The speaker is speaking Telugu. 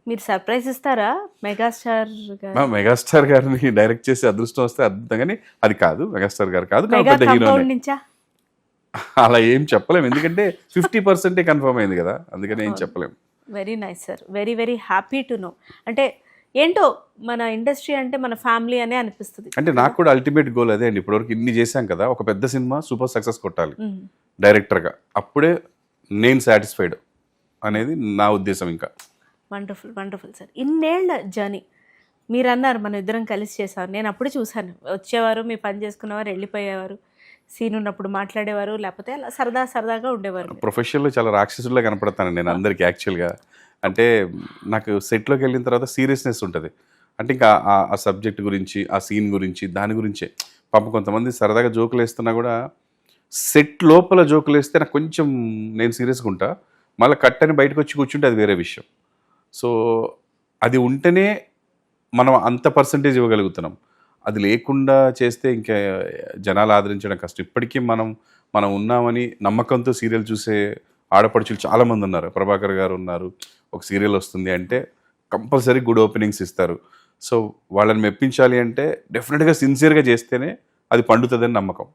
మీరు సర్ప్రైజ్ ఇస్తారా మెగాస్టార్ మా మెగాస్టార్ గారిని డైరెక్ట్ చేసి అదృష్టం వస్తే అద్భుతం, కానీ అది కాదు, మెగాస్టార్ గారు కాదు, కానీ మెగా పెద్ద హీరోనే. కాంపౌండ్ నుంచా? అలా ఏం చెప్పలేము, ఎందుకంటే 50% కన్ఫర్మ్ అయింది కదా, అందుకని ఏం చెప్పలేము. Very nice sir, very very happy to know. అంటే ఏంటో మన ఇండస్ట్రీ అంటే మన ఫ్యామిలీ అనే అనిపిస్తుంది. అంటే నాకు కూడా అల్టిమేట్ గోల్ అదే అండి, ఇప్పటివరకు ఇన్ని చేశాం కదా, ఒక పెద్ద సినిమా సూపర్ సక్సెస్ కొట్టాలి డైరెక్టర్గా, అప్పుడే నేను సాటిస్ఫైడ్ అనేది నా ఉద్దేశం. ఇంకా వండర్ఫుల్ వండర్ఫుల్ సార్. ఇన్నేళ్ల జర్నీ మీరు అన్నారు మనం ఇద్దరం కలిసి చేసాం, నేను అప్పుడు చూశాను, వచ్చేవారు మీ పని చేసుకునేవారు వెళ్ళిపోయేవారు, సీన్ ఉన్నప్పుడు మాట్లాడేవారు, లేకపోతే అలా సరదా సరదాగా ఉండేవారు. ప్రొఫెషన్లో చాలా రాక్షసుల్లో కనపడతాను నేను అందరికీ యాక్చువల్గా. అంటే నాకు సెట్లోకి వెళ్ళిన తర్వాత సీరియస్నెస్ ఉంటుంది, అంటే ఇంకా ఆ సబ్జెక్ట్ గురించి, ఆ సీన్ గురించి, దాని గురించే. పాపం కొంతమంది సరదాగా జోకులు వేస్తున్నా కూడా సెట్ లోపల జోకులు వేస్తే నాకు కొంచెం నేను సీరియస్గా ఉంటా, మళ్ళీ కట్ అని బయటకు వచ్చి కూర్చుంటే అది వేరే విషయం. సో అది ఉంటేనే మనం అంత పర్సంటేజ్ ఇవ్వగలుగుతున్నాం, అది లేకుండా చేస్తే ఇంకా జనాలు ఆదరించడం కష్టం. ఇప్పటికీ మనం ఉన్నామని నమ్మకంతో సీరియల్ చూసే ఆడపడుచులు చాలామంది ఉన్నారు. ప్రభాకర్ గారు ఉన్నారు, ఒక సీరియల్ వస్తుంది అంటే కంపల్సరీ గుడ్ ఓపెనింగ్స్ ఇస్తారు. సో వాళ్ళని మెప్పించాలి అంటే డెఫినెట్గా సిన్సియర్గా చేస్తేనే అది పండుతుందని నమ్మకం.